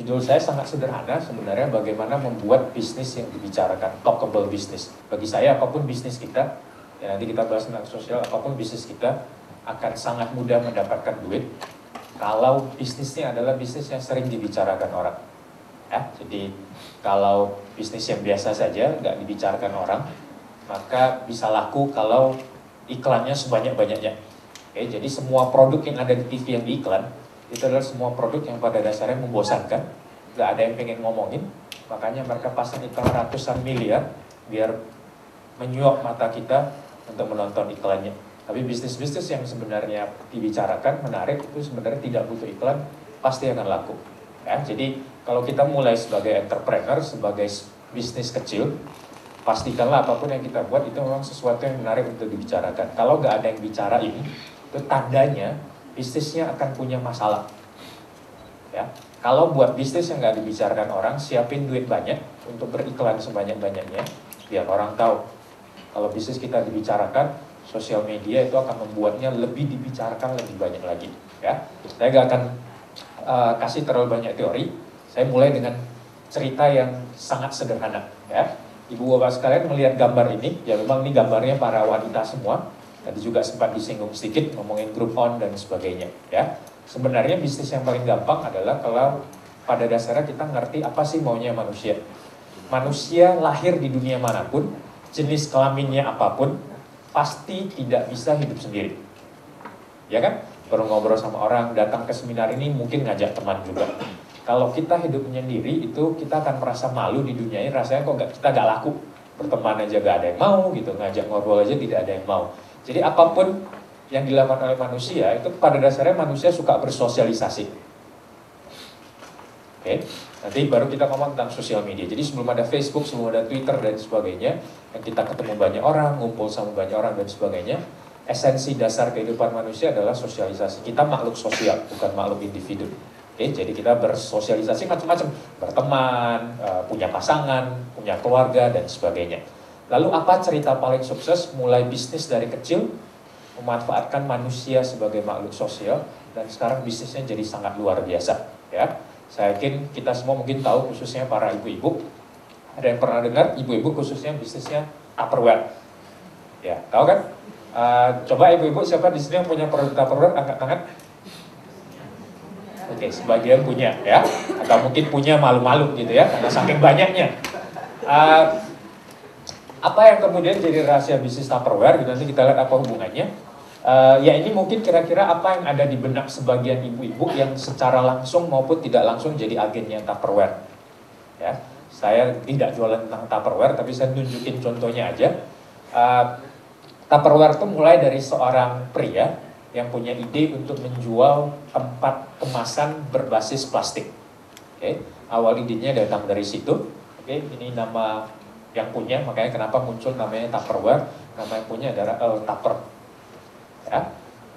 Judul saya sangat sederhana sebenarnya, bagaimana membuat bisnis yang dibicarakan, talkable business. Bagi saya apapun bisnis kita, ya nanti kita bahas tentang sosial, apapun bisnis kita akan sangat mudah mendapatkan duit kalau bisnisnya adalah bisnis yang sering dibicarakan orang. Ya, jadi kalau bisnis yang biasa saja nggak dibicarakan orang, maka bisa laku kalau iklannya sebanyak-banyaknya. Oke, jadi semua produk yang ada di TV yang diiklan itu adalah semua produk yang pada dasarnya membosankan, nggak ada yang pengen ngomongin, makanya mereka pasang iklan ratusan miliar biar menyuap mata kita untuk menonton iklannya. Tapi bisnis-bisnis yang sebenarnya dibicarakan, menarik, itu sebenarnya tidak butuh iklan, pasti akan laku. Ya, jadi kalau kita mulai sebagai entrepreneur, sebagai bisnis kecil, pastikanlah apapun yang kita buat itu memang sesuatu yang menarik untuk dibicarakan. Kalau nggak ada yang bicara ini, itu tandanya bisnisnya akan punya masalah. Ya, kalau buat bisnis yang nggak dibicarakan orang, siapin duit banyak untuk beriklan sebanyak-banyaknya, biar orang tahu. Kalau bisnis kita dibicarakan, sosial media itu akan membuatnya lebih dibicarakan lebih banyak lagi. Ya, saya nggak akan kasih terlalu banyak teori. Saya mulai dengan cerita yang sangat sederhana. Ya, ibu bapak sekalian melihat gambar ini, ya memang ini gambarnya para wanita semua. Tadi juga sempat disinggung sedikit ngomongin Groupon dan sebagainya. Ya, sebenarnya bisnis yang paling gampang adalah kalau pada dasarnya kita ngerti apa sih maunya manusia. Manusia lahir di dunia manapun, jenis kelaminnya apapun, pasti tidak bisa hidup sendiri. Ya kan? Baru ngobrol sama orang, datang ke seminar ini mungkin ngajak teman juga. Kalau kita hidup sendiri itu kita akan merasa malu di dunia ini, rasanya kok kita gak laku. Berteman aja gak ada yang mau gitu, ngajak ngobrol aja tidak ada yang mau. Jadi apapun yang dilakukan oleh manusia itu pada dasarnya manusia suka bersosialisasi. Oke, nanti baru kita ngomong tentang sosial media. Jadi sebelum ada Facebook, sebelum ada Twitter dan sebagainya, yang kita ketemu banyak orang, ngumpul sama banyak orang dan sebagainya, esensi dasar kehidupan manusia adalah sosialisasi. Kita makhluk sosial, bukan makhluk individu. Oke, jadi kita bersosialisasi macam-macam, berteman, punya pasangan, punya keluarga dan sebagainya. Lalu apa cerita paling sukses? Mulai bisnis dari kecil, memanfaatkan manusia sebagai makhluk sosial, dan sekarang bisnisnya jadi sangat luar biasa. Ya, saya yakin kita semua mungkin tahu, khususnya para ibu-ibu. Ada yang pernah dengar ibu-ibu khususnya bisnisnya Tupperware? Ya, tahu kan? Coba ibu-ibu siapa di sini yang punya produk Tupperware, angkat tangan. Oke, sebagian punya ya, atau mungkin punya malu-malu gitu ya, karena saking banyaknya. Apa yang kemudian jadi rahasia bisnis Tupperware, gitu, nanti kita lihat apa hubungannya. Ya ini mungkin kira-kira apa yang ada di benak sebagian ibu-ibu yang secara langsung maupun tidak langsung jadi agennya Tupperware. Ya, saya tidak jualan tentang Tupperware, tapi saya tunjukin contohnya aja. Tupperware itu mulai dari seorang pria yang punya ide untuk menjual tempat kemasan berbasis plastik. Oke, awal idenya datang dari situ. Oke, ini nama yang punya, makanya kenapa muncul namanya Tupperware. Nama yang punya adalah Tupper. Ya,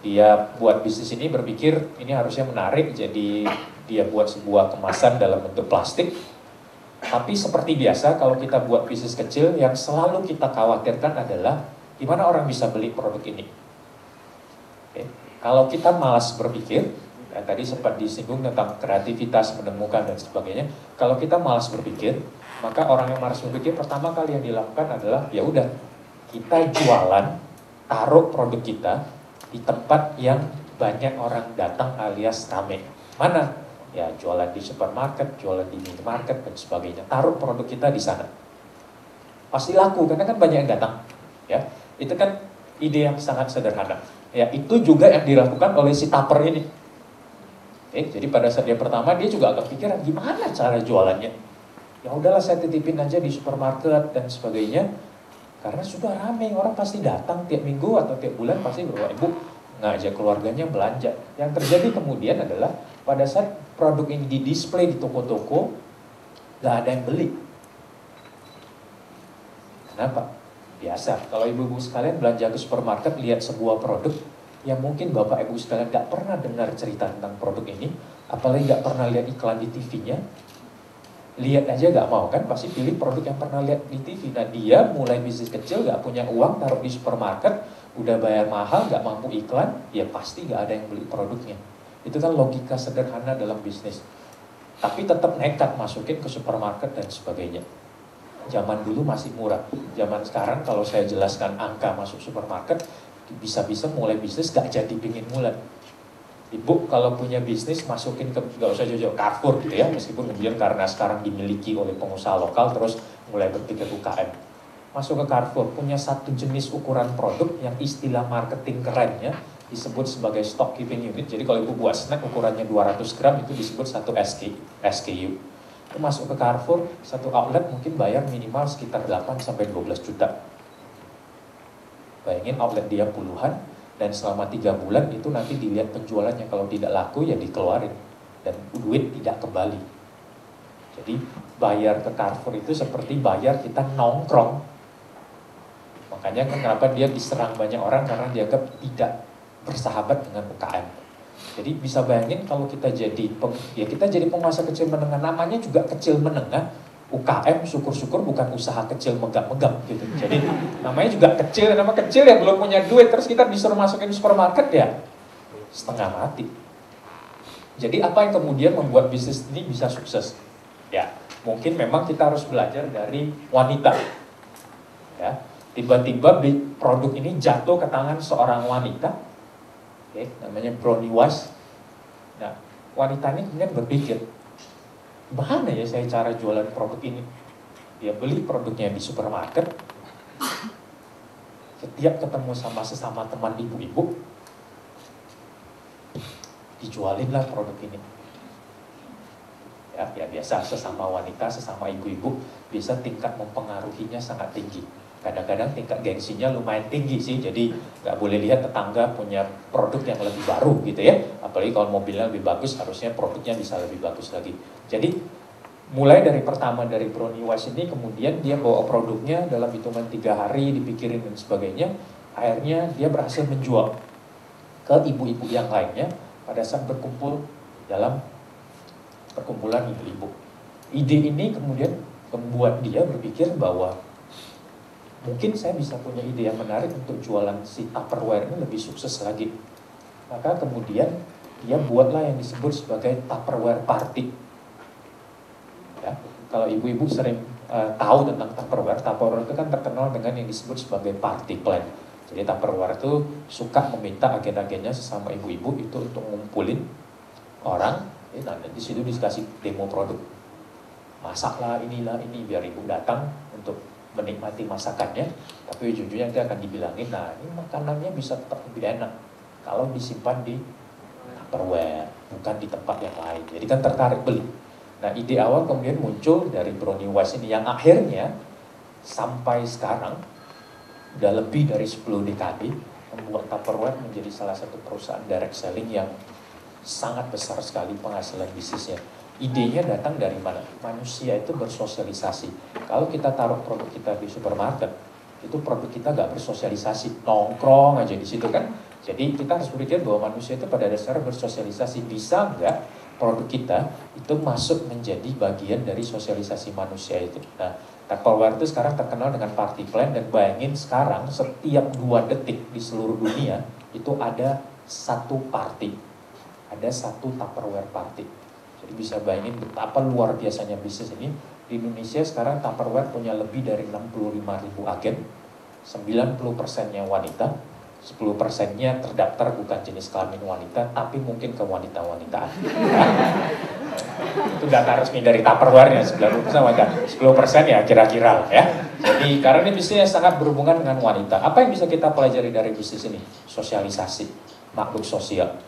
dia buat bisnis ini berpikir ini harusnya menarik, jadi dia buat sebuah kemasan dalam bentuk plastik. Tapi seperti biasa kalau kita buat bisnis kecil, yang selalu kita khawatirkan adalah gimana orang bisa beli produk ini. Oke. Kalau kita malas berpikir, ya, tadi sempat disinggung tentang kreativitas, menemukan dan sebagainya. Kalau kita malas berpikir, maka orang yang malas berpikir pertama kali yang dilakukan adalah ya udah kita jualan, taruh produk kita di tempat yang banyak orang datang alias rame. Mana? Ya jualan di supermarket, jualan di minimarket dan sebagainya. Taruh produk kita di sana. Pasti laku karena kan banyak yang datang. Ya, itu kan ide yang sangat sederhana. Ya, itu juga yang dilakukan oleh si Tupper ini. Jadi pada saat dia pertama dia juga agak pikiran gimana cara jualannya. Ya udahlah saya titipin aja di supermarket dan sebagainya. Karena sudah ramai, orang pasti datang tiap minggu atau tiap bulan pasti bawa ibu ngajak keluarganya belanja. Yang terjadi kemudian adalah pada saat produk ini di-display di toko-toko, gak ada yang beli. Kenapa? Biasa, kalau ibu-ibu sekalian belanja ke supermarket, lihat sebuah produk yang mungkin bapak ibu sekalian gak pernah dengar cerita tentang produk ini, apalagi gak pernah lihat iklan di TV-nya, lihat aja gak mau kan, pasti pilih produk yang pernah lihat di TV. Nah dia mulai bisnis kecil, gak punya uang, taruh di supermarket, udah bayar mahal, gak mampu iklan, ya pasti gak ada yang beli produknya. Itu kan logika sederhana dalam bisnis. tapi tetap nekat masukin ke supermarket dan sebagainya. Zaman dulu masih murah, zaman sekarang kalau saya jelaskan angka masuk supermarket, bisa-bisa mulai bisnis gak jadi pingin mulai. Ibu kalau punya bisnis masukin ke, gak usah jauh-jauh Carrefour gitu ya, meskipun kemudian karena sekarang dimiliki oleh pengusaha lokal terus mulai berpikir UKM. Masuk ke Carrefour, punya satu jenis ukuran produk yang istilah marketing kerennya disebut sebagai stock keeping unit. Jadi kalau ibu buat snack ukurannya 200 gram itu disebut satu SKU. Itu masuk ke Carrefour, satu outlet mungkin bayar minimal sekitar 8-12 juta. Bayangin outlet dia puluhan, dan selama 3 bulan itu nanti dilihat penjualannya, kalau tidak laku ya dikeluarin, dan duit tidak kembali. Jadi bayar ke Carrefour itu seperti bayar kita nongkrong. Makanya kan kenapa dia diserang banyak orang, karena dianggap tidak bersahabat dengan UKM. Jadi bisa bayangin kalau kita jadi pengusaha kecil menengah, namanya juga kecil menengah, UKM syukur-syukur bukan usaha kecil megap-megap gitu. Jadi namanya juga kecil, nama kecil ya belum punya duit, terus kita disuruh masukin supermarket ya setengah mati. Jadi apa yang kemudian membuat bisnis ini bisa sukses? Ya, mungkin memang kita harus belajar dari wanita. Ya, tiba-tiba produk ini jatuh ke tangan seorang wanita. Oke, namanya Bronnie Wise. Nah, wanita ini kemudian berpikir, gimana ya saya cara jualan produk ini? Dia beli produknya di supermarket, setiap ketemu sama sesama teman ibu-ibu, dijualinlah produk ini. Ya biasa, sesama wanita, sesama ibu-ibu, bisa tingkat mempengaruhinya sangat tinggi. Kadang-kadang tingkat gengsinya lumayan tinggi sih, jadi nggak boleh lihat tetangga punya produk yang lebih baru gitu ya. Apalagi kalau mobilnya lebih bagus, harusnya produknya bisa lebih bagus lagi. Jadi mulai dari pertama dari Bronnie Wise ini, kemudian dia bawa produknya dalam hitungan 3 hari, dipikirin dan sebagainya. Akhirnya dia berhasil menjual ke ibu-ibu yang lainnya pada saat berkumpul dalam perkumpulan ibu-ibu. Ide ini kemudian membuat dia berpikir bahwa mungkin saya bisa punya ide yang menarik untuk jualan si Tupperware ini lebih sukses lagi. Maka kemudian dia buatlah yang disebut sebagai Tupperware Party. Ya, kalau ibu-ibu sering tahu tentang Tupperware itu kan terkenal dengan yang disebut sebagai party plan. Jadi Tupperware itu suka meminta agen-agennya sesama ibu-ibu itu untuk ngumpulin orang, nah di situ dikasih demo produk. Masaklah inilah ini biar ibu datang untuk menikmati masakannya, tapi ujung-ujungnya dia akan dibilangin, nah ini makanannya bisa tetap lebih enak kalau disimpan di Tupperware, bukan di tempat yang lain. Jadi kan tertarik beli. Nah ide awal kemudian muncul dari Bronnie Wise ini, yang akhirnya sampai sekarang udah lebih dari 10 dekade membuat Tupperware menjadi salah satu perusahaan direct selling yang sangat besar sekali penghasilan bisnisnya. Idenya datang dari mana? Manusia itu bersosialisasi. Kalau kita taruh produk kita di supermarket, itu produk kita gak bersosialisasi, nongkrong aja di situ kan. Jadi kita harus berpikir bahwa manusia itu pada dasarnya bersosialisasi. Bisa nggak produk kita itu masuk menjadi bagian dari sosialisasi manusia itu? Nah, Tupperware itu sekarang terkenal dengan party plan, dan bayangin sekarang setiap 2 detik di seluruh dunia itu ada satu party, ada satu Tupperware party. Jadi bisa bayangin betapa luar biasanya bisnis ini. Di Indonesia sekarang Tupperware punya lebih dari 65.000 agen, 90%-nya wanita, 10%-nya terdaftar bukan jenis kelamin wanita, tapi mungkin ke wanita-wanitaan. Itu data resmi dari Tupperware-nya, 90% wanita, 10% ya kira-kira ya. Jadi karena ini bisnis yang sangat berhubungan dengan wanita. Apa yang bisa kita pelajari dari bisnis ini? Sosialisasi, makhluk sosial.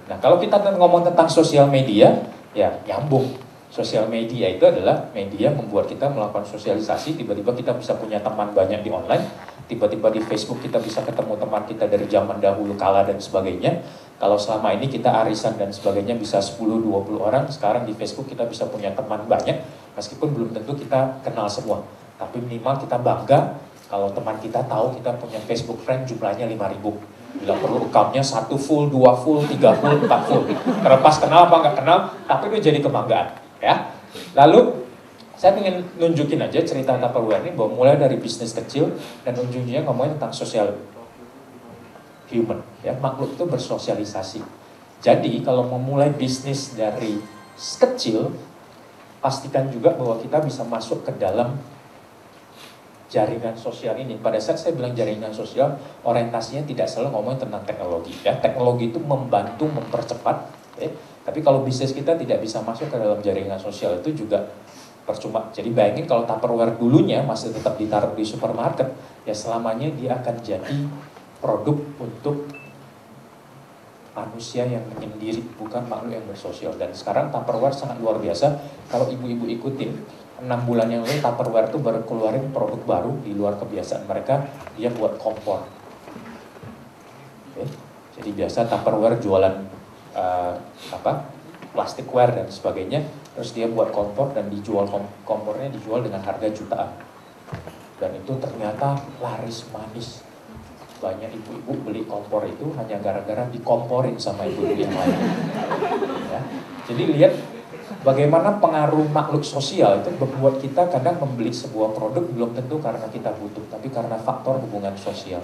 Nah kalau kita ngomong tentang sosial media, ya nyambung. Sosial media itu adalah media membuat kita melakukan sosialisasi. Tiba-tiba kita bisa punya teman banyak di online. Tiba-tiba di Facebook kita bisa ketemu teman kita dari zaman dahulu kala dan sebagainya. Kalau selama ini kita arisan dan sebagainya bisa 10-20 orang, sekarang di Facebook kita bisa punya teman banyak. Meskipun belum tentu kita kenal semua. Tapi minimal kita bangga kalau teman kita tahu kita punya Facebook friend jumlahnya 5.000. Bila perlu account-nya 1 full, 2 full, 3 full, 4 full. Terlepas kenal apa nggak kenal, tapi itu jadi kebanggaan. Ya. Lalu saya ingin nunjukin aja cerita Tupperware ini bahwa mulai dari bisnis kecil dan ujungnya ngomongin tentang sosial human. Ya, makhluk itu bersosialisasi. Jadi kalau memulai bisnis dari kecil, pastikan juga bahwa kita bisa masuk ke dalam jaringan sosial ini. Pada saat saya bilang jaringan sosial, orientasinya tidak selalu ngomong tentang teknologi. Ya, teknologi itu membantu mempercepat. Ya. Tapi kalau bisnis kita tidak bisa masuk ke dalam jaringan sosial itu juga percuma. Jadi bayangin kalau Tupperware dulunya masih tetap ditaruh di supermarket, ya selamanya dia akan jadi produk untuk manusia yang menyendiri, bukan makhluk yang bersosial. Dan sekarang Tupperware sangat luar biasa. Kalau ibu-ibu ikutin, 6 bulan yang lalu Tupperware itu baru keluarin produk baru di luar kebiasaan mereka. Dia buat kompor. Oke. Jadi biasa Tupperware jualan plasticware dan sebagainya. Terus dia buat kompor dan dijual, kompornya dijual dengan harga jutaan. Dan itu ternyata laris manis. Banyak ibu-ibu beli kompor itu hanya gara-gara dikomporin sama ibu-ibu yang lain. Ya. Jadi lihat bagaimana pengaruh makhluk sosial itu membuat kita kadang membeli sebuah produk belum tentu karena kita butuh, tapi karena faktor hubungan sosial.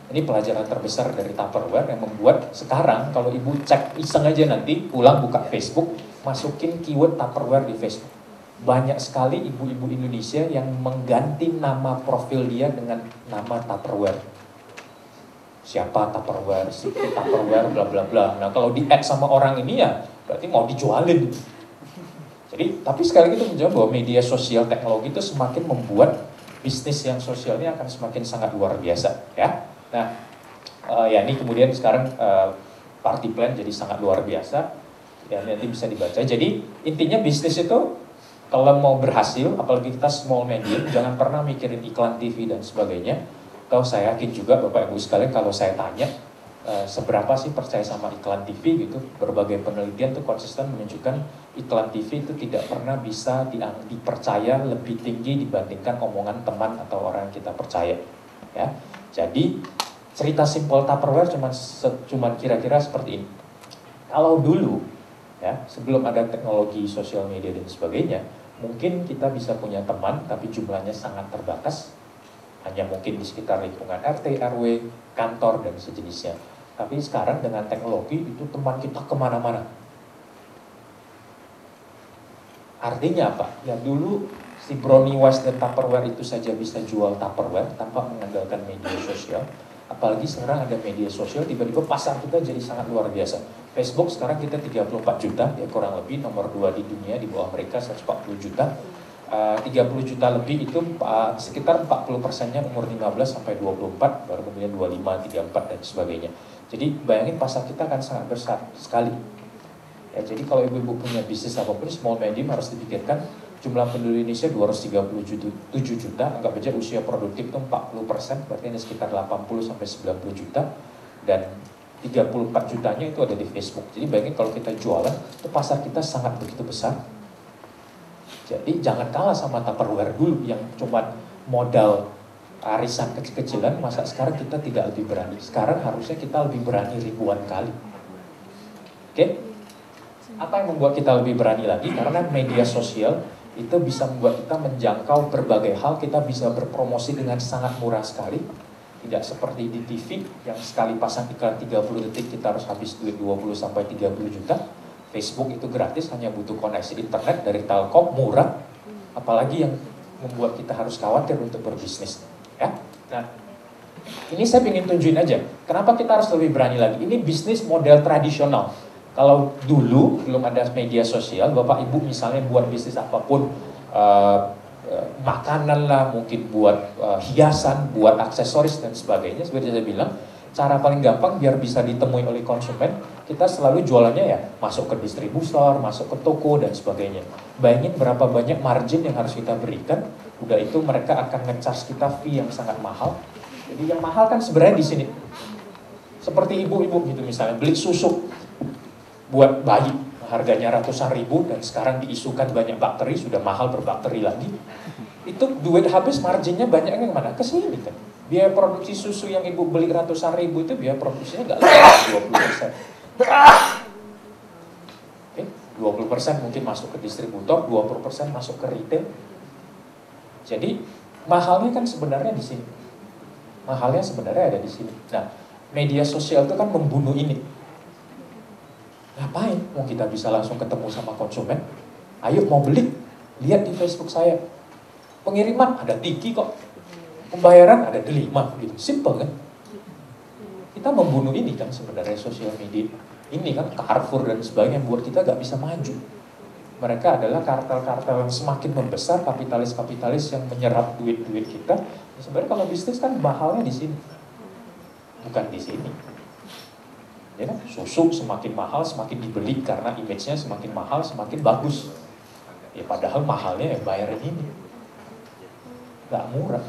Ini pelajaran terbesar dari Tupperware yang membuat sekarang kalau ibu cek iseng aja nanti pulang buka Facebook, masukin keyword Tupperware di Facebook. Banyak sekali ibu-ibu Indonesia yang mengganti nama profil dia dengan nama Tupperware. Siapa Tupperware, si Tupperware, bla bla bla. Nah kalau di-add sama orang ini ya berarti mau dijualin. Jadi tapi sekali lagi itu menjawab bahwa media sosial teknologi itu semakin membuat bisnis yang sosialnya akan semakin sangat luar biasa. Ya. Nah ya ini kemudian sekarang party plan jadi sangat luar biasa. Ya nanti bisa dibaca. Jadi intinya bisnis itu kalau mau berhasil, apalagi kita small medium, jangan pernah mikirin iklan TV dan sebagainya. Kalau saya yakin juga Bapak Ibu sekalian kalau saya tanya seberapa sih percaya sama iklan TV gitu, berbagai penelitian tuh konsisten menunjukkan iklan TV itu tidak pernah bisa dipercaya lebih tinggi dibandingkan omongan teman atau orang yang kita percaya. Ya, jadi cerita simpel Tupperware cuman kira-kira seperti ini. Kalau dulu ya sebelum ada teknologi sosial media dan sebagainya, mungkin kita bisa punya teman tapi jumlahnya sangat terbatas. Hanya mungkin di sekitar lingkungan RT, RW, kantor, dan sejenisnya. Tapi sekarang dengan teknologi itu teman kita kemana-mana. Artinya apa? Ya dulu si Brownie Wise dan Tupperware itu saja bisa jual Tupperware tanpa mengandalkan media sosial. Apalagi sekarang ada media sosial, tiba-tiba pasar kita jadi sangat luar biasa. Facebook sekarang kita 34 juta, ya kurang lebih nomor 2 di dunia, di bawah Amerika 140 juta. 30 juta lebih itu sekitar 40%-nya umur 15 sampai 24, baru kemudian 25, 34 dan sebagainya. Jadi bayangin pasar kita kan sangat besar sekali. Ya, jadi kalau ibu-ibu punya bisnis apapun, small medium harus dipikirkan jumlah penduduk Indonesia 237 juta, anggap aja usia produktif itu 40%, berarti ini sekitar 80 sampai 90 juta, dan 34 jutanya itu ada di Facebook. Jadi bayangin kalau kita jualan, itu pasar kita sangat begitu besar. Jadi jangan kalah sama Tupperware dulu yang cuma modal arisan kecil-kecilan, masa sekarang kita tidak lebih berani. Sekarang harusnya kita lebih berani ribuan kali. Oke? Apa yang membuat kita lebih berani lagi? Karena media sosial itu bisa membuat kita menjangkau berbagai hal, kita bisa berpromosi dengan sangat murah sekali. Tidak seperti di TV yang sekali pasang iklan 30 detik kita harus habis duit 20 sampai 30 juta. Facebook itu gratis, hanya butuh koneksi internet dari Telkom, murah. Apalagi yang membuat kita harus khawatir untuk berbisnis. Ya? Nah, ini saya ingin tunjukin aja. Kenapa kita harus lebih berani lagi? Ini bisnis model tradisional. Kalau dulu belum ada media sosial, Bapak Ibu misalnya buat bisnis apapun, makanan lah, mungkin buat hiasan, buat aksesoris dan sebagainya. Seperti saya bilang, cara paling gampang biar bisa ditemui oleh konsumen, kita selalu jualannya ya masuk ke distributor, masuk ke toko dan sebagainya. Bayangin berapa banyak margin yang harus kita berikan. Udah itu mereka akan nge-charge kita fee yang sangat mahal. Jadi yang mahal kan sebenarnya di sini. Seperti ibu-ibu gitu misalnya beli susu buat bayi, harganya ratusan ribu dan sekarang diisukan banyak bakteri, sudah mahal berbakteri lagi. Itu duit habis, marginnya banyak yang mana? Ke sini kan. Biaya produksi susu yang ibu beli ratusan ribu itu biaya produksinya nggak lebih 20%. Oke, 20% mungkin masuk ke distributor, 20% masuk ke retail. Jadi mahalnya kan sebenarnya di sini. Mahalnya sebenarnya ada di sini. Nah, media sosial itu kan membunuh ini. Nah, Ngapain? Mau kita bisa langsung ketemu sama konsumen. Ayo mau beli, lihat di Facebook saya. Pengiriman ada Tiki kok. Pembayaran ada Delima gitu. Simple kan? Kita membunuh ini kan sebenarnya sosial media. Ini kan Carrefour dan sebagainya buat kita gak bisa maju. Mereka adalah kartel-kartel yang semakin membesar, kapitalis-kapitalis yang menyerap duit-duit kita. Sebenarnya kalau bisnis kan mahalnya di sini, bukan di sini. Ya kan? Susu semakin mahal, semakin dibeli karena image-nya semakin mahal, semakin bagus. Ya padahal mahalnya yang bayarin ini. Gak murah.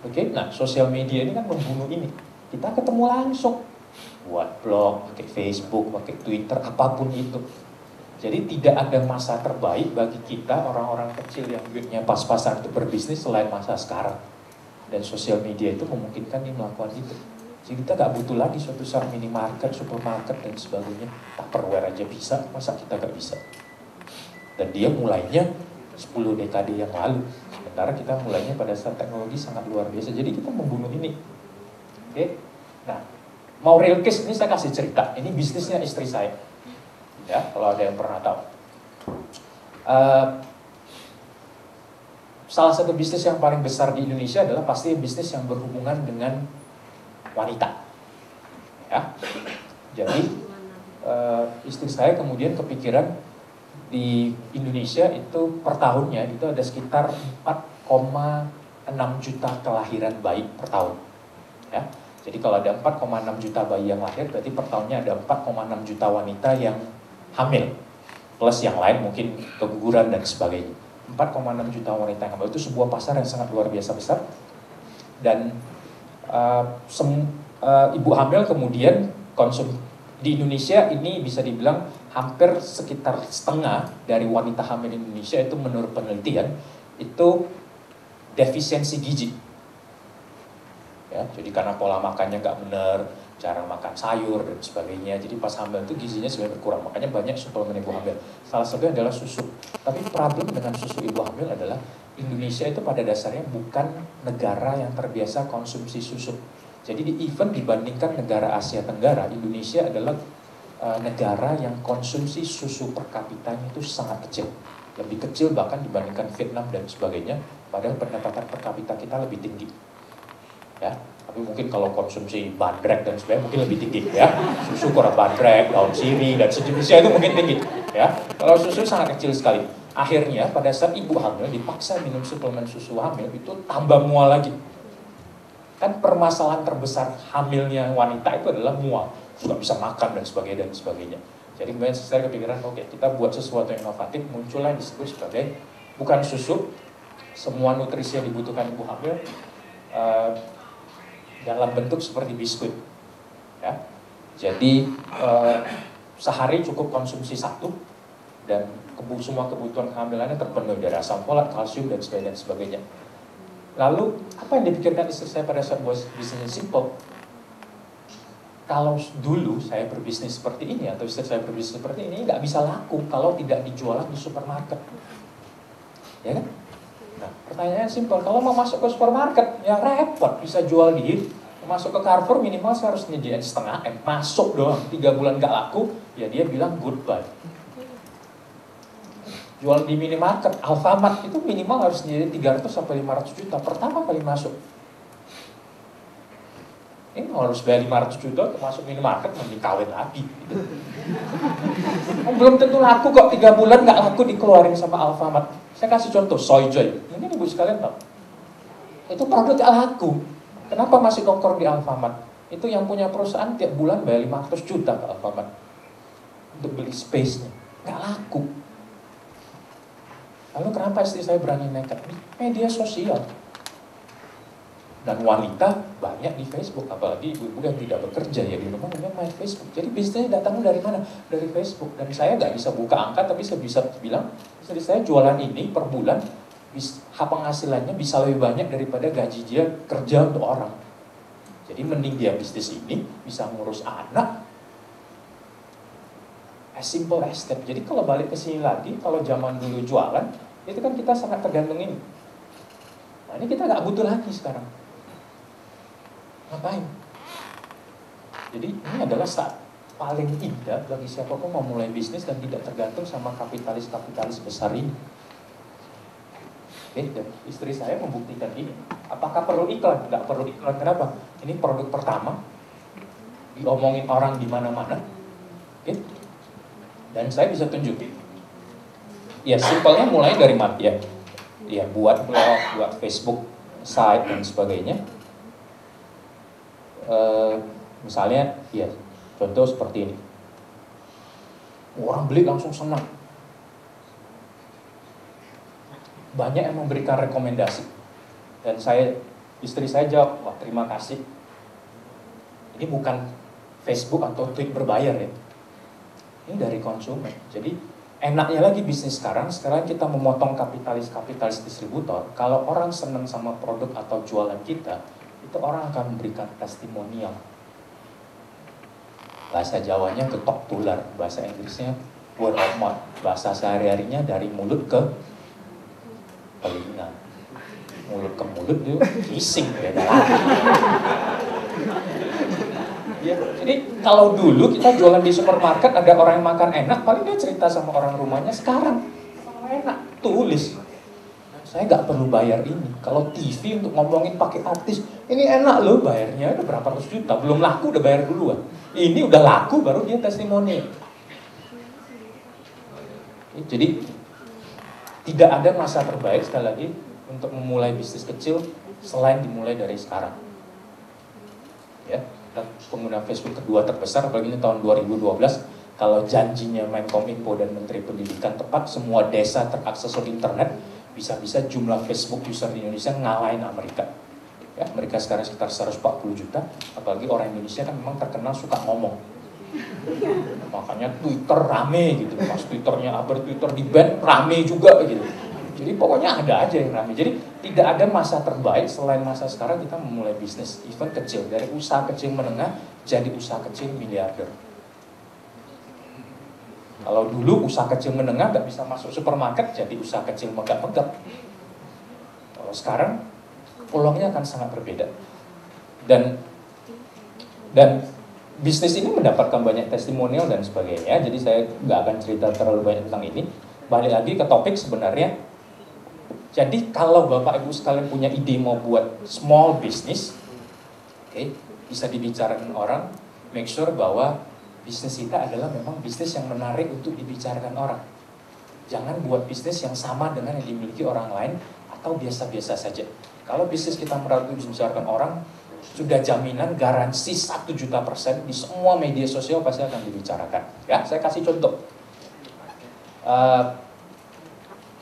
Oke, nah sosial media ini kan membunuh ini. Kita ketemu langsung. Buat blog, pakai Facebook, pakai Twitter, apapun itu. Jadi tidak ada masa terbaik bagi kita, orang-orang kecil yang duitnya pas-pasan untuk berbisnis selain masa sekarang. Dan sosial media itu memungkinkan dia melakukan itu. Jadi kita gak butuh lagi suatu saat minimarket, supermarket, dan sebagainya. Tupperware aja bisa, masa kita gak bisa? Dan dia mulainya 10 dekade yang lalu. Sementara kita mulainya pada saat teknologi sangat luar biasa. Jadi kita membunuh ini. Oke? Nah, mau real case ini saya kasih cerita. Ini bisnisnya istri saya. Ya, kalau ada yang pernah tahu. Salah satu bisnis yang paling besar di Indonesia adalah pasti bisnis yang berhubungan dengan wanita. Ya. Jadi istri saya kemudian kepikiran di Indonesia itu per tahunnya itu ada sekitar 4,6 juta kelahiran bayi per tahun. Ya. Jadi kalau ada 4,6 juta bayi yang lahir, berarti per tahunnya ada 4,6 juta wanita yang hamil. Plus yang lain mungkin keguguran dan sebagainya. 4,6 juta wanita yang hamil itu sebuah pasar yang sangat luar biasa besar. Dan ibu hamil kemudian di Indonesia ini bisa dibilang hampir sekitar setengah dari wanita hamil di Indonesia itu menurut penelitian itu defisiensi gizi. Ya, jadi karena pola makannya nggak benar, cara makan sayur dan sebagainya, jadi pas hamil itu gizinya sebenarnya berkurang. Makanya banyak suplemen ibu hamil. Salah satunya adalah susu. Tapi problem dengan susu ibu hamil adalah Indonesia itu pada dasarnya bukan negara yang terbiasa konsumsi susu. Jadi dibandingkan negara Asia Tenggara, Indonesia adalah negara yang konsumsi susu per kapitanya itu sangat kecil. Lebih kecil bahkan dibandingkan Vietnam dan sebagainya, padahal pendapatan per kapita kita lebih tinggi. Ya, tapi mungkin kalau konsumsi bandrek dan sebagainya mungkin lebih tinggi ya. Susu kurang bandrek, daun sirih dan sejenisnya itu mungkin tinggi ya. Kalau susu sangat kecil sekali. Akhirnya pada saat ibu hamil dipaksa minum suplemen susu hamil itu tambah mual lagi. Kan permasalahan terbesar hamilnya wanita itu adalah mual, nggak bisa makan dan sebagainya. Jadi kemudian saya kepikiran, oke, kita buat sesuatu yang inovatif, muncullah yang disebut sebagai bukan susu, semua nutrisi yang dibutuhkan ibu hamil dalam bentuk seperti biskuit. Ya. Jadi sehari cukup konsumsi satu dan semua kebutuhan kehamilannya terpenuhi dari asam folat, kalsium dan sebagainya. Lalu, apa yang dipikirkan istri saya pada saat buat bisnisnya simple? Kalau dulu saya berbisnis seperti ini, atau istri saya berbisnis seperti ini, nggak bisa laku kalau tidak dijualan di supermarket. Ya kan? Nah, pertanyaannya simple. Kalau mau masuk ke supermarket, ya repot. Bisa jual di masuk ke Carrefour, minimal saya harus nyediain setengah M. Masuk doang, 3 bulan nggak laku, ya dia bilang goodbye. Jual di minimarket, Alfamart itu minimal harus nyediain 300 sampai 500 juta pertama kali masuk. Ini harus bayar 500 juta untuk masuk minimarket, mending kawin lagi gitu. Belum tentu laku kok, 3 bulan nggak laku dikeluarin sama Alfamart. Saya kasih contoh, Soyjoy. Ini ibu sekalian tahu. Itu produk nggak laku. Kenapa masih nongkrong di Alfamart? Itu yang punya perusahaan tiap bulan bayar 500 juta ke Alfamart untuk beli space-nya. Nggak laku. Lalu kenapa istri saya berani nekat? Media sosial. Dan wanita banyak di Facebook, apalagi ibu-ibu yang tidak bekerja ya di rumah kemudian main Facebook. Jadi bisnisnya datangnya dari mana? Dari Facebook. Dan saya nggak bisa buka angka, tapi saya bisa bilang, istri saya jualan ini per bulan, penghasilannya bisa lebih banyak daripada gaji dia kerja untuk orang. Jadi mending dia bisnis ini bisa ngurus anak. As simple as that. Jadi kalau balik ke sini lagi, kalau zaman dulu jualan, itu kan kita sangat tergantung ini. Nah ini kita nggak butuh lagi sekarang. Ngapain? Jadi ini adalah saat paling indah bagi siapapun mau mulai bisnis dan tidak tergantung sama kapitalis-kapitalis besar ini. Oke, dan istri saya membuktikan ini. Apakah perlu iklan? Nggak perlu iklan. Kenapa? Ini produk pertama, diomongin orang di mana-mana. Oke, dan saya bisa tunjukin. Ya, simpelnya mulai dari ya buat blog, buat Facebook, site dan sebagainya. Misalnya, ya contoh seperti ini. Orang beli langsung senang. Banyak yang memberikan rekomendasi. Dan istri saya jawab, wah terima kasih. Ini bukan Facebook atau tweet berbayar ya. Ini dari konsumen. Jadi enaknya lagi bisnis sekarang kita memotong kapitalis distributor. Kalau orang senang sama produk atau jualan kita, itu orang akan memberikan testimonial. Bahasa Jawanya ketok tular, bahasa Inggrisnya word of mouth, bahasa sehari-harinya dari mulut ke telinga. Mulut ke mulut itu kissing, beda lagi. Ya, jadi kalau dulu kita jualan di supermarket ada orang yang makan enak, paling dia cerita sama orang rumahnya. Sekarang kalau enak tulis. Saya nggak perlu bayar ini. Kalau TV untuk ngomongin pakai artis, ini enak loh, bayarnya udah berapa ratus juta, belum laku udah bayar duluan. Ini udah laku baru dia testimoni. Jadi tidak ada masa terbaik sekali lagi untuk memulai bisnis kecil selain dimulai dari sekarang. Ya, pengguna Facebook kedua terbesar, apalagi ini tahun 2012. Kalau janjinya Menkominfo dan Menteri Pendidikan tepat, semua desa terakses internet, bisa-bisa jumlah Facebook user di Indonesia ngalahin Amerika. Ya, mereka sekarang sekitar 140 juta, apalagi orang Indonesia kan memang terkenal suka ngomong. Makanya Twitter rame gitu, pas Twitternya Twitter di ban rame juga gitu. Jadi pokoknya ada aja yang rame. Jadi tidak ada masa terbaik selain masa sekarang kita memulai bisnis, even kecil, dari usaha kecil menengah jadi usaha kecil miliarder. Kalau dulu usaha kecil menengah nggak bisa masuk supermarket, jadi usaha kecil megap-megap. Kalau sekarang peluangnya akan sangat berbeda. Dan bisnis ini mendapatkan banyak testimonial dan sebagainya. Jadi saya nggak akan cerita terlalu banyak tentang ini. Balik lagi ke topik sebenarnya. Jadi kalau Bapak Ibu sekalian punya ide mau buat small business, okay, bisa dibicarakan orang, make sure bahwa bisnis kita adalah memang bisnis yang menarik untuk dibicarakan orang. Jangan buat bisnis yang sama dengan yang dimiliki orang lain atau biasa-biasa saja. Kalau bisnis kita menarik untuk dibicarakan orang, sudah jaminan garansi 1 juta % di semua media sosial pasti akan dibicarakan. Ya, saya kasih contoh.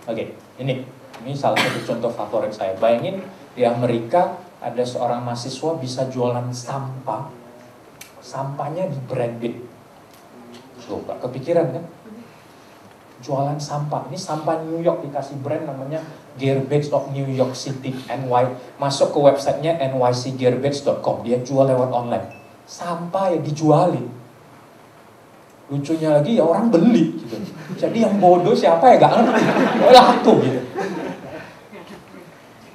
Oke, ini salah satu contoh favorit saya. Bayangin di Amerika ada seorang mahasiswa bisa jualan sampah, sampahnya di branded. Tuh, gak kepikiran kan? Jualan sampah. Ini sampah New York dikasih brand namanya Garbage of New York City NY. Masuk ke websitenya nycgarbage.com. Dia jual lewat online. Sampah ya dijualin. Lucunya lagi ya orang beli gitu. Jadi yang bodoh siapa ya gak ngerti. Laku gitu.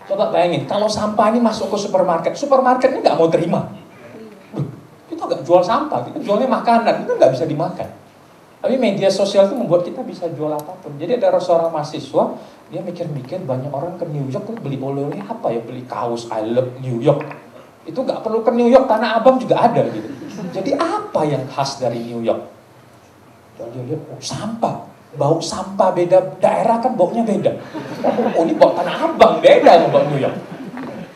Coba bayangin, kalau sampah ini masuk ke supermarketnya gak mau terima. Kita gak jual sampah, kita jualnya makanan, itu gak bisa dimakan. Tapi media sosial itu membuat kita bisa jual apapun. Jadi ada seorang mahasiswa, dia mikir-mikir banyak orang ke New York tuh beli oleh-oleh apa ya, beli kaos I love New York. Itu gak perlu ke New York, Tanah Abang juga ada gitu. Jadi apa yang khas dari New York? Jadi dia lihat, oh sampah, bau sampah beda daerah kan baunya beda. Oh ini bau Tanah Abang beda sama bau New York.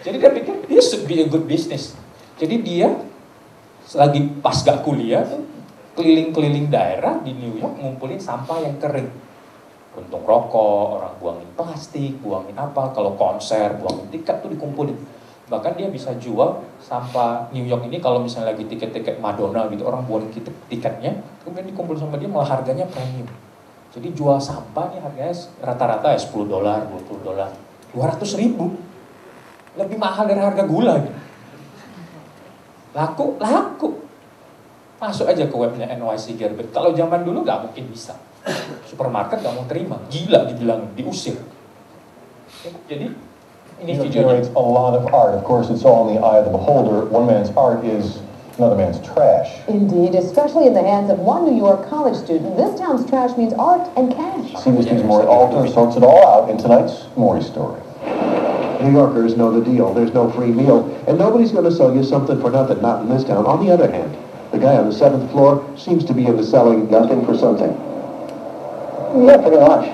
Jadi dia pikir this should be a good business. Jadi dia lagi pas gak kuliah tuh keliling-keliling daerah di New York ngumpulin sampah yang kering. Puntung rokok, orang buangin plastik, buangin apa, kalau konser, buangin tiket tuh dikumpulin. Bahkan dia bisa jual sampah New York ini kalau misalnya lagi tiket-tiket Madonna gitu, orang buangin tiketnya, kemudian dikumpul sama dia malah harganya premium. Jadi jual sampah nih harganya rata-rata ya $10, $20, 200.000. Lebih mahal dari harga gula gitu. Laku. Masuk aja ke webnya NYC Garbage. Kalau zaman dulu nggak mungkin bisa. Supermarket nggak mau terima, gila dibilang, diusir. Jadi ini videonya. Generates a lot of art. Of course, it's all in the eye of the beholder. One man's art is another man's trash. Indeed, especially in the hands of one New York college student, this town's trash means art and cash. CBS's Maury Alter sorts it all out in tonight's Maury Story. New Yorkers know the deal. There's no free meal, and nobody's going to sell you something for nothing, not in this town. On the other hand, the guy on the 7th floor seems to be into selling nothing for something. Yeah, pretty much.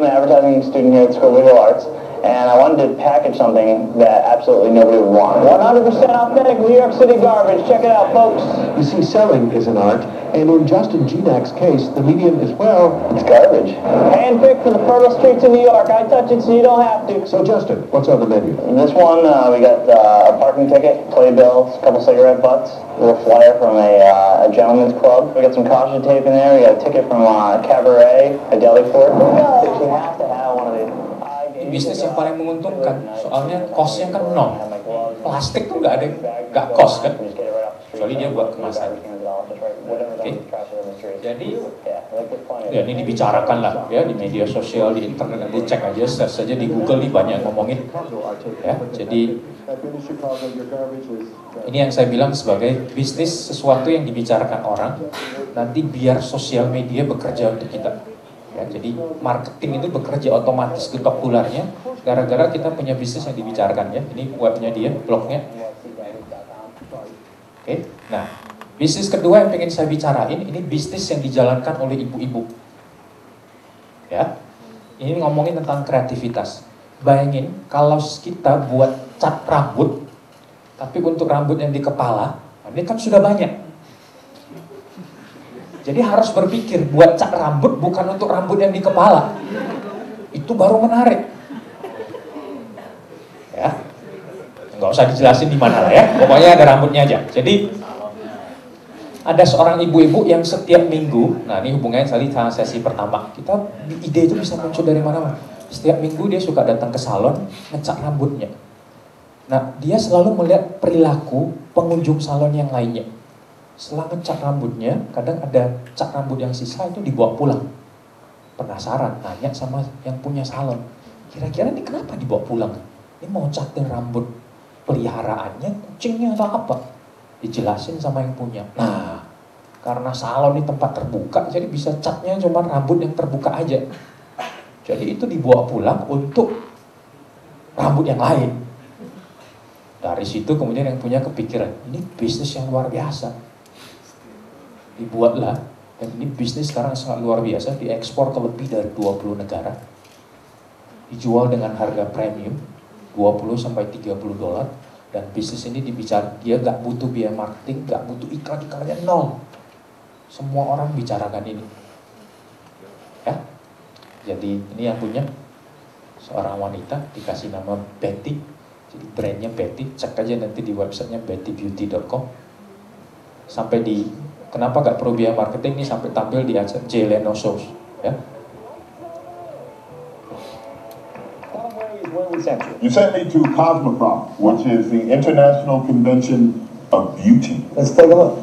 I'm an advertising student here at School of Visual Arts, and I wanted to package something that absolutely nobody would want. 100% authentic New York City garbage. Check it out, folks. You see, selling is an art, and in Justin Genak's case, the medium is, well, It's garbage. Handpicked from the fertile streets of New York. I touch it so you don't have to. So Justin, what's on the menu? This one, we got a parking ticket, playbills, a couple cigarette butts, a little flyer from a gentleman's club. We got some caution tape in there. We got a ticket from Cabaret, a deli fort. You have to have one of these. Bisnis yang paling menguntungkan, soalnya cost-nya kan nol. Plastik tuh nggak cost kan, kecuali dia buat kemasan. Oke. Jadi ya ini dibicarakan lah ya di media sosial, di internet, nanti cek aja, search saja di Google nih banyak ngomongin ya. Jadi ini yang saya bilang sebagai bisnis, sesuatu yang dibicarakan orang, nanti biar sosial media bekerja untuk kita. Ya, jadi marketing itu bekerja otomatis getok tularnya gara-gara kita punya bisnis yang dibicarakan ya. Ini webnya dia, blognya. Oke. Nah, bisnis kedua yang pengen saya bicarain, ini bisnis yang dijalankan oleh ibu-ibu. Ya. Ini ngomongin tentang kreativitas. Bayangin kalau kita buat cat rambut, tapi untuk rambut yang di kepala, ini kan sudah banyak. Jadi harus berpikir, buat cat rambut bukan untuk rambut yang di kepala. Itu baru menarik. Ya, nggak usah dijelasin di mana lah ya. Pokoknya ada rambutnya aja. Jadi ada seorang ibu-ibu yang setiap minggu, nah ini hubungannya tadi sama sesi pertama. Ide itu bisa muncul dari mana-mana. Setiap minggu dia suka datang ke salon ngecat rambutnya. Nah dia selalu melihat perilaku pengunjung salon yang lainnya. Setelah ngecat rambutnya, kadang ada cat rambut yang sisa itu dibawa pulang. Penasaran, nanya sama yang punya salon. Kira-kira ini kenapa dibawa pulang? Ini mau catin rambut peliharaannya, kucingnya atau apa? Dijelasin sama yang punya. Nah, karena salon ini tempat terbuka, jadi bisa catnya cuma rambut yang terbuka aja. Jadi itu dibawa pulang untuk rambut yang lain. Dari situ kemudian yang punya kepikiran, ini bisnis yang luar biasa. Dibuatlah, dan ini bisnis sekarang sangat luar biasa, diekspor ke lebih dari 20 negara, dijual dengan harga premium 20-30 dolar, dan bisnis ini dia gak butuh biaya marketing, gak butuh iklan-iklannya, nol. Semua orang bicarakan ini ya. Jadi ini yang punya seorang wanita, dikasih nama Betty, jadi brandnya Betty, cek aja nanti di websitenya bettybeauty.com. Sampai di kenapa gak perlu biaya marketing ini sampai tampil di Jay Leno Show ya. You sent me to Cosmoprom, which is the International Convention of Beauty. Let's take a look.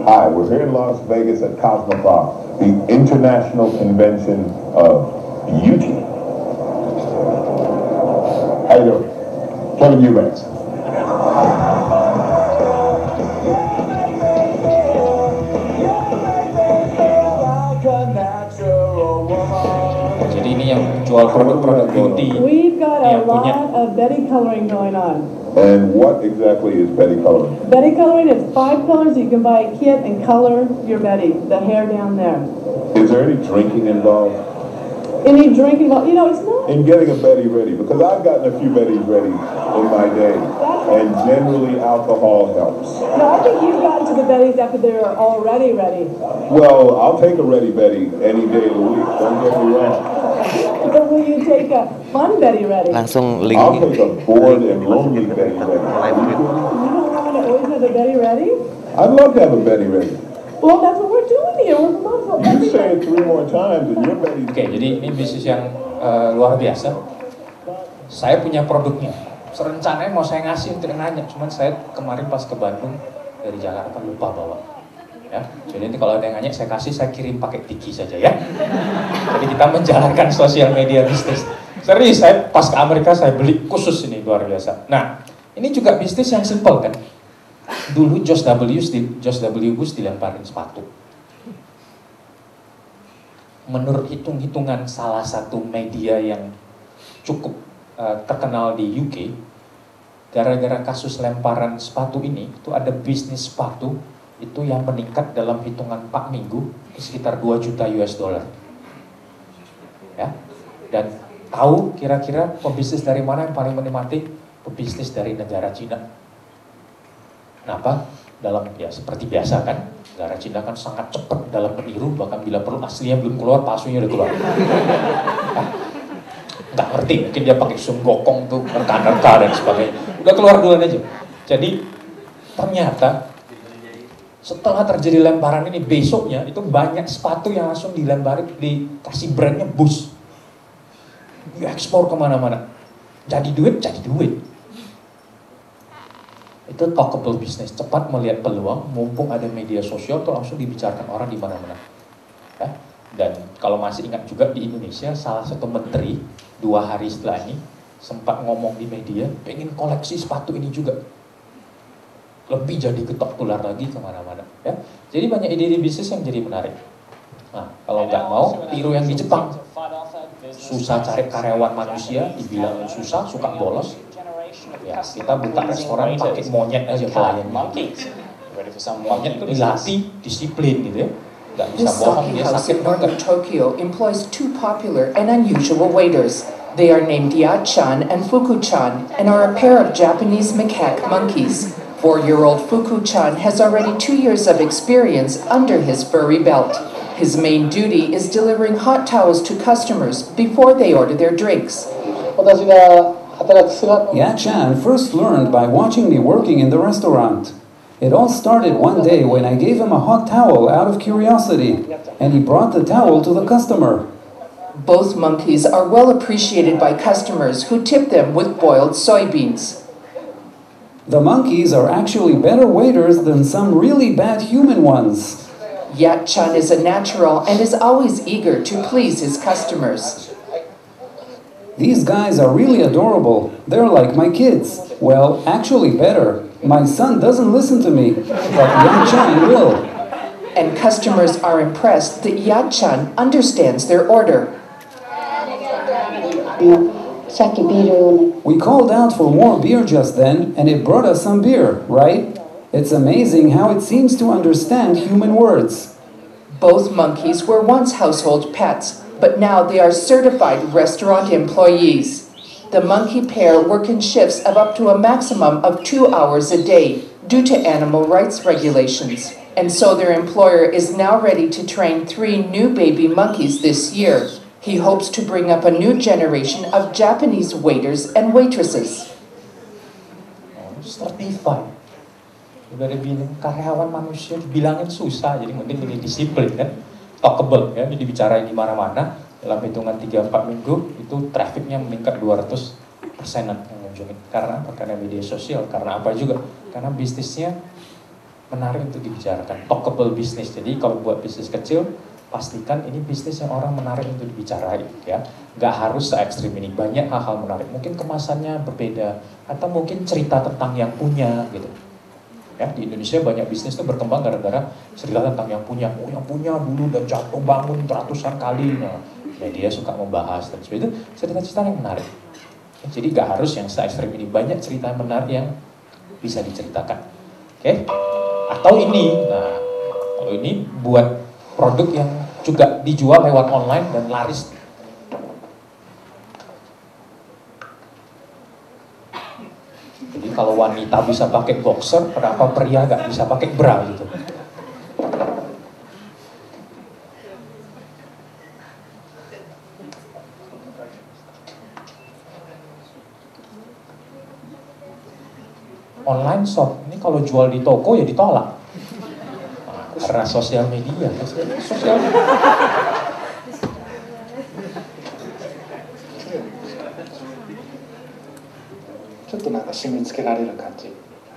Hi, we're here in Las Vegas at Cosmoprom, the International Convention of Beauty. How you doing? Kevin Eubanks. Jadi ini yang jual produk-produk beauty. We've got a yang punya. lot of Betty coloring going on. And what exactly is Betty coloring? Betty coloring is 5 colors. You can buy a kit and color your Betty, the hair down there. Is there any drinking involved Any drinking, well, you know, it's not. in getting a Betty ready? Because I've gotten a few Bettys ready in my day, and generally alcohol helps. No, I think you've gotten to the Bettys after they're already ready. Well, I'll take a ready Betty any day of the week, don't get me wrong. But will you take a fun Betty ready? Langsung link I'll take a bored and lonely Betty ready. You don't want to always have a Betty ready? I'd love to have a Betty ready. Well, that's what we're doing here. We're promoting You say it 3 more times and your Betty's... Oke, jadi ini bisnis yang luar biasa. Saya punya produknya. Rencananya mau saya ngasih untuk nanya, cuman saya kemarin pas ke Bandung dari Jakarta lupa bawa. Ya, jadi nanti kalau ada yang nanya saya kasih, saya kirim pakai Tiki saja ya. Jadi kita menjalankan sosial media bisnis. Serius, saya pas ke Amerika saya beli khusus ini, luar biasa. Nah, ini juga bisnis yang simple kan. Dulu George W. Bush dilemparin sepatu. Menurut hitung-hitungan salah satu media yang cukup terkenal di UK, gara-gara kasus lemparan sepatu ini, itu ada bisnis sepatu itu yang meningkat dalam hitungan 4 minggu sekitar 2 juta US dollar. Ya. Dan tahu kira-kira pebisnis dari mana yang paling menikmati? Pebisnis dari negara Cina. Kenapa? Ya seperti biasa kan, negara Cina kan sangat cepat dalam meniru, bahkan bila perlu aslinya belum keluar, palsunya udah keluar. Nggak ngerti, mungkin dia pakai Sun Gokong tuh, reka-reka dan sebagainya. Udah keluar duluan aja. Jadi ternyata setelah terjadi lemparan ini, besoknya itu banyak sepatu yang langsung dilemparin, dikasih brandnya Bush. Diekspor kemana-mana. Jadi duit. Itu talkable business, cepat melihat peluang, mumpung ada media sosial tuh langsung dibicarakan orang di mana-mana. Ya? Dan kalau masih ingat juga di Indonesia, salah satu menteri 2 hari setelah ini sempat ngomong di media, pengen koleksi sepatu ini juga. Lebih jadi ketok tular lagi kemana-mana. Ya? Jadi banyak ide-ide bisnis yang jadi menarik. Nah, kalau nggak mau, tiru yang di Jepang. Susah cari karyawan manusia, dibilang susah, suka bolos. Ya, kita buka restoran pakai monyet aja pelayan. Monyet itu dilatih, disiplin gitu ya. Nggak bisa This bohong, sake dia house sakit in northern banget. Tokyo employs 2 popular and unusual waiters. They are named Ya-chan and Fuku-chan and are a pair of Japanese macaque monkeys. 4-year-old Fuku-chan has already 2 years of experience under his furry belt. His main duty is delivering hot towels to customers before they order their drinks. Ya-chan first learned by watching me working in the restaurant. It all started one day when I gave him a hot towel out of curiosity, and he brought the towel to the customer. Both monkeys are well appreciated by customers who tip them with boiled soybeans. The monkeys are actually better waiters than some really bad human ones. Ya-chan is a natural and is always eager to please his customers. These guys are really adorable. They're like my kids. Well, actually better. My son doesn't listen to me, but Ya-chan will. And customers are impressed that Ya-chan understands their order. We called out for more beer just then, and it brought us some beer, right? It's amazing how it seems to understand human words. Both monkeys were once household pets, but now they are certified restaurant employees. The monkey pair work in shifts of up to a maximum of 2 hours a day due to animal rights regulations. And so their employer is now ready to train 3 new baby monkeys this year. He hopes to bring up a new generation of Japanese waiters and waitresses. Certified. Udah dibilang karyawan manusia dibilangin susah, jadi mending ini disiplin kan. Talkable ya, ini dibicarain di mana-mana. Dalam hitungan 3-4 minggu itu trafficnya meningkat 200%-an mengunjungi. Karena apa? Karena media sosial. Karena apa juga? Karena bisnisnya menarik untuk dibicarakan. Talkable business. Jadi kalau buat bisnis kecil, pastikan ini bisnis yang orang menarik untuk dibicarain ya. Nggak harus se-ekstrim ini. Banyak hal-hal menarik. Mungkin kemasannya berbeda atau mungkin cerita tentang yang punya gitu. Ya, di Indonesia banyak bisnis itu berkembang gara-gara cerita tentang yang punya. Oh, yang punya dulu dan jatuh bangun ratusan kali. Nah, media suka membahas dan sebagainya. Itu cerita-cerita yang menarik. Ya, jadi nggak harus yang se-ekstrim ini. Banyak cerita menarik yang bisa diceritakan. Oke? Atau ini. Nah, kalau ini buat produk yang juga dijual lewat online dan laris. Jadi kalau wanita bisa pakai boxer, kenapa pria nggak bisa pakai bra gitu? Online shop, ini kalau jual di toko ya ditolak. Nah, karena sosial media. Sosial media. ちょっとなんか締め付けられる感じ、なん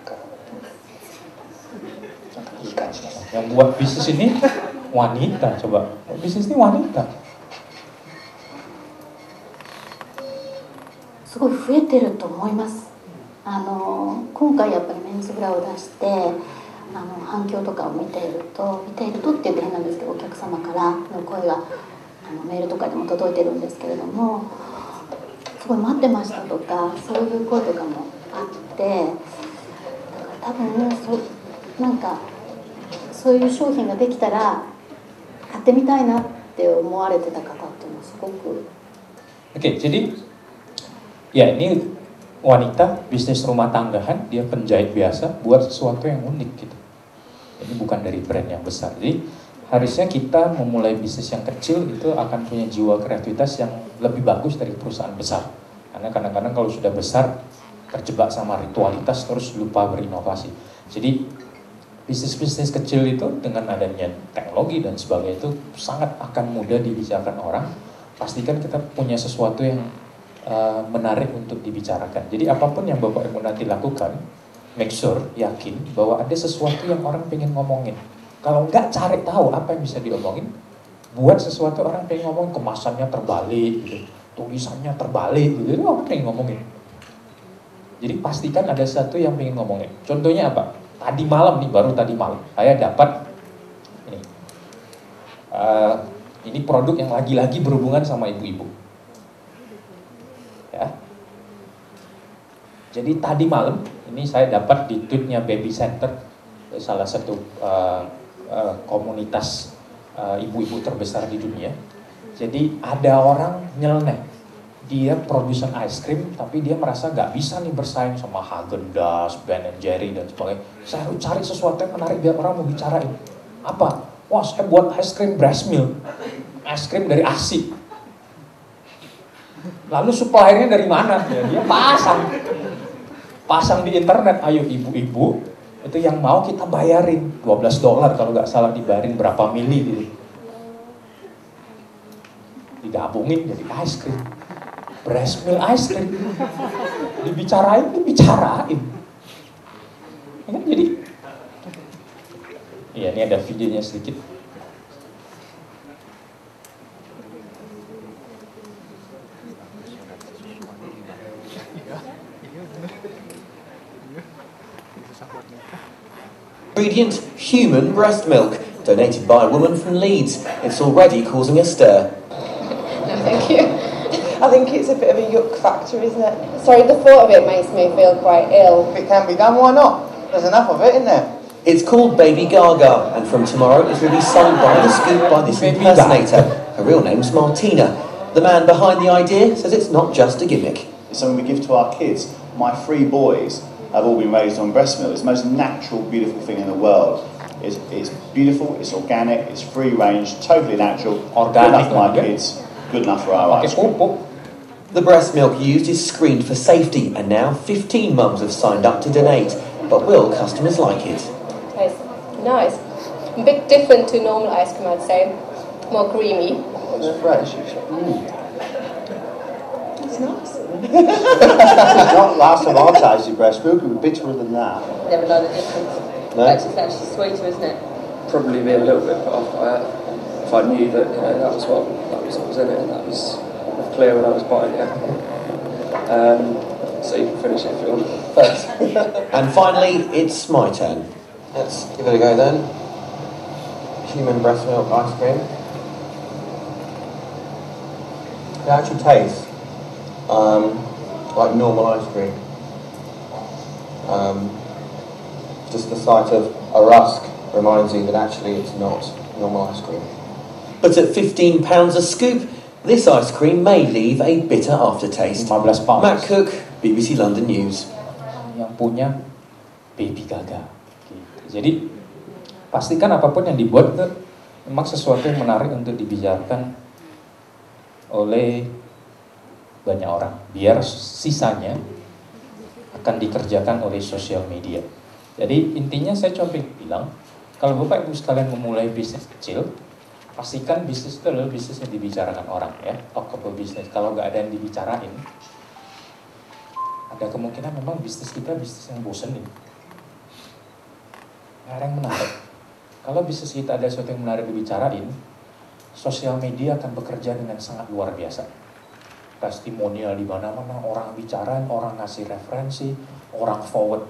かいい感じです。 Yang buat bisnis ini wanita, coba. Bisnis ini wanita. すごい増えてると思います。今回やっぱりメンズブラを出して反響とかを見ているとって言って変なんですけど、お客様からの声がメールとかでも届いてるんですけれども、すごい待ってましたとかそういう声とかもあって、だから多分なんかそういう商品ができたら買ってみたいなって思われてた方っていうのはすごく。Oke, jadi ya ini wanita bisnis rumah tanggahan, dia penjahit biasa buat sesuatu yang unik gitu. Ini bukan dari brand yang besar. Jadi harusnya kita memulai bisnis yang kecil itu akan punya jiwa kreativitas yang lebih bagus dari perusahaan besar. Karena kadang-kadang kalau sudah besar terjebak sama ritualitas terus lupa berinovasi. Jadi bisnis-bisnis kecil itu dengan adanya teknologi dan sebagainya itu sangat akan mudah dibicarakan orang. Pastikan kita punya sesuatu yang menarik untuk dibicarakan. Jadi apapun yang Bapak Ibu nanti lakukan, make sure, yakin bahwa ada sesuatu yang orang pengen ngomongin. Kalau nggak cari tahu apa yang bisa diomongin, buat sesuatu orang pengen ngomong, kemasannya terbalik, gitu, tulisannya terbalik, gitu, itu orang pengen ngomongin. Jadi pastikan ada sesuatu yang pengen ngomongin. Contohnya apa? Tadi malam nih, baru tadi malam, saya dapat ini produk yang lagi-lagi berhubungan sama ibu-ibu. Ya. Jadi tadi malam ini saya dapat di tweetnya Baby Center, salah satu komunitas ibu-ibu terbesar di dunia. Jadi ada orang nyeleneh, dia produsen ice cream, tapi dia merasa nggak bisa nih bersaing sama Häagen-Dazs, Ben & Jerry dan sebagainya. Saya harus cari sesuatu yang menarik biar orang mau bicarain. Apa? Wah, saya buat ice cream breast milk, ice cream dari ASI. Lalu suppliernya dari mana? Ya, dia pasang di internet. Ayo ibu-ibu, itu yang mau kita bayarin $12 kalau nggak salah, dibayarin berapa mili gitu. Digabungin jadi ice cream, breast milk ice cream. Dibicarain. Ya, jadi, ya ini ada videonya sedikit. Ingredient human breast milk, donated by a woman from Leeds. It's already causing a stir. No, thank you. I think it's a bit of a yuck factor, isn't it? Sorry, the thought of it makes me feel quite ill. If it can be done, why not? There's enough of it, isn't there? It's called Baby Gaga, and from tomorrow it will be sold by the scoop by this impersonator. Her real name's Martina. The man behind the idea says it's not just a gimmick. It's something we give to our kids. My 3 boys have all been raised on breast milk. It's the most natural, beautiful thing in the world. It's beautiful, it's organic, it's free range, totally natural. Good enough for my kids, good enough for our ice cream. The breast milk used is screened for safety, and now 15 mums have signed up to donate. But will customers like it? Tastes nice. A bit different to normal ice cream, I'd say. More creamy. It's fresh. It's nice. Not last time I tasted breast milk, it was bitterer than that. Never known the difference. No? It's actually sweeter, isn't it? Probably be a little bit put off by it if I knew that that was what was in it, and that was clear when I was buying it. So you can finish it if you want first. And finally, it's my turn. Let's give it a go then. Human breast milk ice cream. It actually tastes like normal ice cream. Just the sight of a rusk reminds you that actually it's not normal ice cream. But at £15 a scoop, this ice cream may leave a bitter aftertaste. Matt Cook, BBC London News. Yang punya Baby Gaga. Jadi pastikan apapun yang dibuat itu memang sesuatu yang menarik untuk dibicarakan oleh banyak orang. Biar sisanya akan dikerjakan oleh sosial media. Jadi intinya saya coba bilang, kalau Bapak Ibu sekalian memulai bisnis kecil, pastikan bisnis itu adalah bisnis yang dibicarakan orang, ya, talkable bisnis. Kalau nggak ada yang dibicarain, ada kemungkinan memang bisnis kita bisnis yang bosenin, nggak ada yang menarik. Kalau bisnis kita ada sesuatu yang menarik dibicarain, sosial media akan bekerja dengan sangat luar biasa. Testimonial di mana-mana, orang bicarain, orang ngasih referensi, orang forward